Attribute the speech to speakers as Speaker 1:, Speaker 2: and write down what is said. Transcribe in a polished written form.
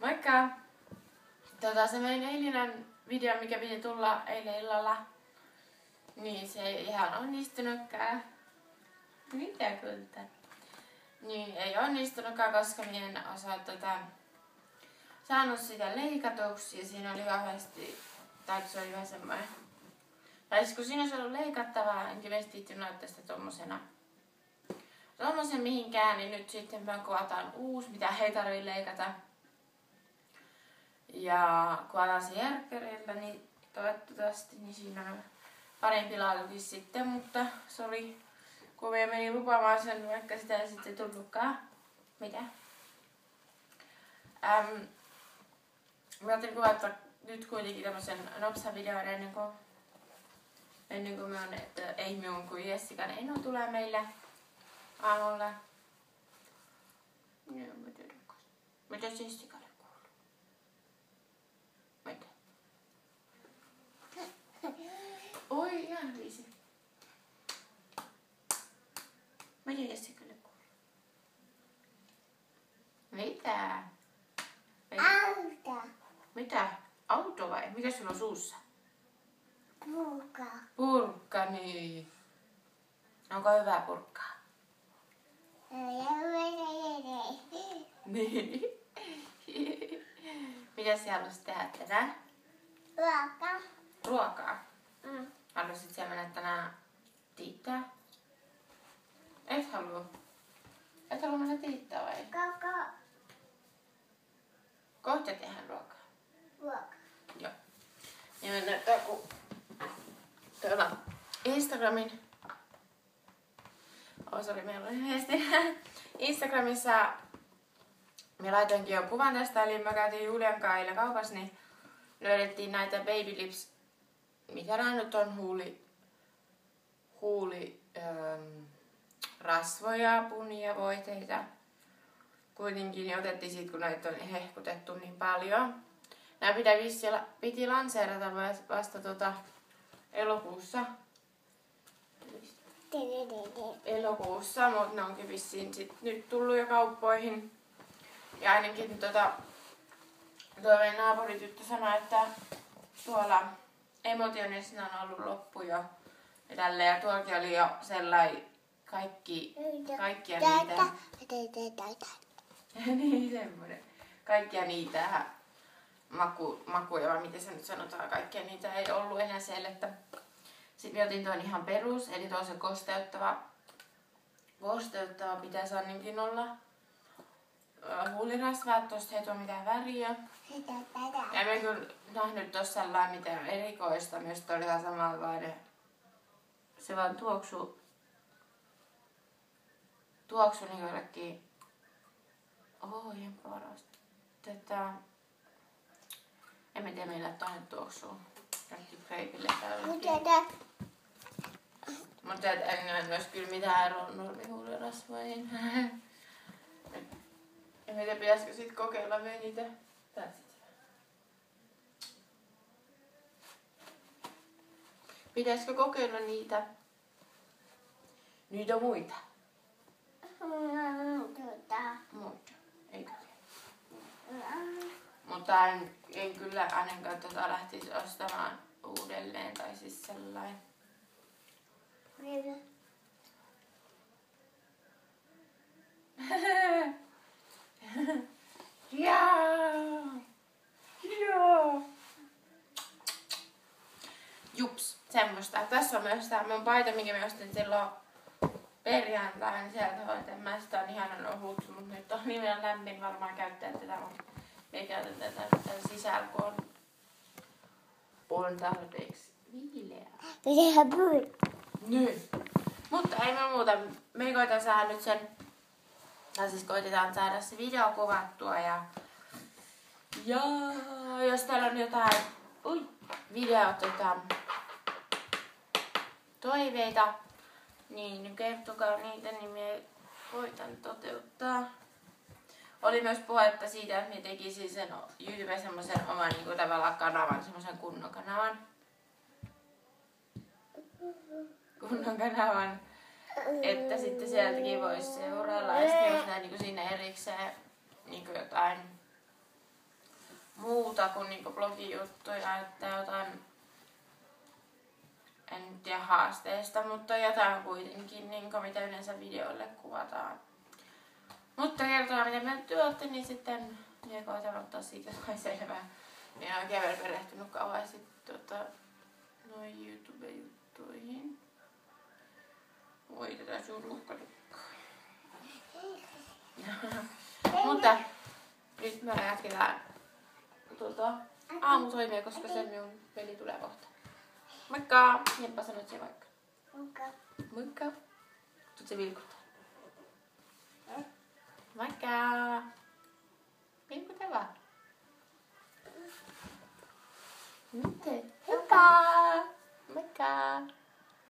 Speaker 1: Moikka! Se meidän eilinen video, mikä piti tulla eilen illalla, niin se ei ihan onnistunutkaan. Mitä kulta? Niin ei onnistunutkaan, koska minä en osaa saanut sitä leikatuksi ja siinä oli kauheasti, tai se oli vähän semmoinen. Tai kun siinä olisi ollut leikattavaa, enkä vestiitty näyttää sitä tommosen mihinkään, niin nyt sitten mä kuvataan uusi, mitä ei tarvitse leikata. Ja kuvataan se järkkärillä, niin toivottavasti niin siinä on parempi laatukin sitten, mutta sori, kun me meni lupaamaan sen, vaikka sitä ei sitten tullutkaan. Mitä? Mä ajattelin kuvata nyt kuitenkin tämmösen nopsan videon ennen kuin me on, että ei minun kuin Jessikan eno tulee meille aamulla. Joo, mitä Jessikalle kuuluu? Mitä? Oi, ihan viisi. Mitä Jessikalle kuuluu? Mitä?
Speaker 2: Auto.
Speaker 1: Mitä? Auto vai? Mikä sulla on suussa?
Speaker 2: Purka.
Speaker 1: Purkka, niin. Onko hyvää purkkaa? Niin. Mitä sä haluaisit tehdä tänään?
Speaker 2: Ruoka.
Speaker 1: Ruokaa? Haluaisit sä mennä tänään tiittää? Et halua. Et halua mennä tiittää vai?
Speaker 2: Koko.
Speaker 1: Kohta tehdään ruokaa.
Speaker 2: Ruoka.
Speaker 1: Joo. Ja mennään kun tuolla Instagramin. Meillä on yhdesti. Instagramissa me laitoinkin jo kuvan tästä, eli mä käytiin Julian kanssa eilen kaupassa, niin löydettiin näitä Baby Lips, mitä nää nyt on, rasvoja, punia, voiteita. Kuitenkin niin otettiin siitä, kun näitä on hehkutettu niin paljon. Nää piti lanseerata vasta elokuussa. Mutta ne onkin vissiin sit nyt tullut jo kauppoihin. Ja ainakin tuo meidän naapurityttö sanoi, että tuolla Emotionissa on ollut loppu jo. Ja tälleen, ja tuollakin oli jo sellainen kaikkia niitä. Niin, semmoinen. Kaikkia niitä makuja, vai miten se nyt sanotaan, kaikkia niitä ei ollut enää siellä, että sitten otin tuon ihan perus, eli tuon se kosteuttava pitäisi ainakin olla. Huulirasvaa, että tosta ei tuo mitään väriä. Ja me kyllä nähnyt tossa sellainen mitään erikoista, myös toi oli ihan samanlainen. Se vaan tuoksu niin jollekin. Ihan parasta. En mä tiedä millä toinen tuoksuu. Jollekin kreipille tai jollekin. Mutta en olisi kyllä mitään eroa normihuulirasvoihin. En tiedä, pitäisikö sit kokeilla vielä niitä. Pitäisikö kokeilla niitä muita? Muita, eikö? Mutta en kyllä ainakaan lähtisi ostamaan uudelleen tai siis sellainen. Jups, semmoista. Tässä on myös tää mun paita, minkä mä ostin silloin perjantaina. Sieltä hoitan. Sitä on ihanan ohut, mutta nyt on niin vielä lämmin varmaan käyttää tätä. Me käytetään tätä sisällä, kun on tarpeeksi viileää. Niin. Mutta ei me muuta. Me koitan saada nyt sen, tai siis koitetaan saada se video kuvattua ja jos täällä on jotain toiveita, niin kertokaa niitä, niin me koitan toteuttaa. Oli myös puhetta siitä, että me tekisin sen YouTube semmoisen oman niin tavallaan kanavan, semmoisen kunnon kanavan. Että sitten sieltäkin voisi seurailla ja sitten jos näin niin siinä erikseen niinku jotain muuta kuin niinku blogijuttuja, että jotain, en tiedä haasteista, mutta jotain kuitenkin, niinku mitä yleensä videoille kuvataan. Mutta kertoa mitä mieltä te olette, niin sitten minä koitan ottaa siitä jotain selvää. Minä en oikein vielä perehtynyt kauheasti noin YouTube-juttuihin. Voi tätä surukkalikkaa. Mutta nyt me jatketaan aamutoimia, koska se minun veli tulee kohta. Moikka! Jemppa sanot se vaikka.
Speaker 2: Moikka.
Speaker 1: Moikka! Tuut se vilkuttaa. Moikka! Vilkuta vaan. Nyt. Moikka! Moikka!